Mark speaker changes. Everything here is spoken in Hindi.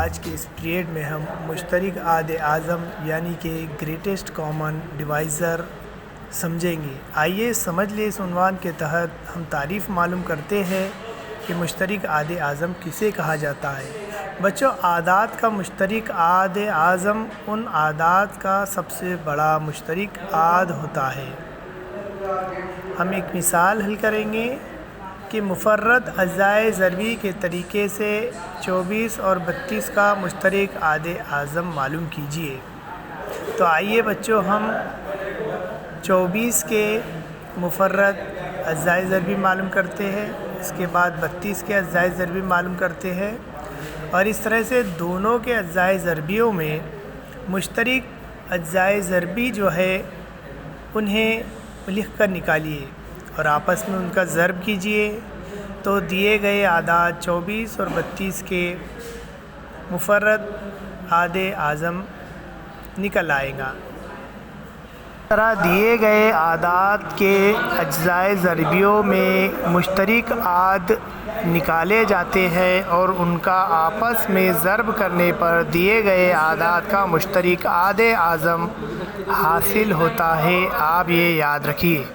Speaker 1: आज के इस पीरियड में हम मुश्तरक आद आज़म यानी कि ग्रेटेस्ट कॉमन डिवाइज़र समझेंगे। आइए समझ लें, इस उन्वान के तहत हम तारीफ़ मालूम करते हैं कि मुश्तरक आद आज़म किसे कहा जाता है। बच्चों, आदात का मुश्तरक आद आज़म उन आदात का सबसे बड़ा मुश्तरक आद होता है। हम एक मिसाल हल करेंगे कि मुफर्रद अज़ाए ज़रबी के तरीके से 24 और 32 का मुश्तरक आद आज़म मालूम कीजिए। तो आइए बच्चों, हम 24 के मुफर्रद अज़ाए ज़रबी मालूम करते हैं, इसके बाद 32 के अज़ाए ज़रबी मालूम करते हैं और इस तरह से दोनों के अज़ाए ज़रबियों में मुश्तरक अज़ाए ज़रबी जो है उन्हें लिख कर निकालिए और आपस में उनका ज़रब कीजिए। तो दिए गए आदाद 24 और 32 के मुफर्रद आद आज़म निकल आएगा। तरह दिए गए आदाद के अज्जाए ज़रबियों में मुश्तरक आद निकाले जाते हैं और उनका आपस में ज़रब करने पर दिए गए आदाद का मुश्तरक आद आज़म हासिल होता है। आप ये याद रखिए।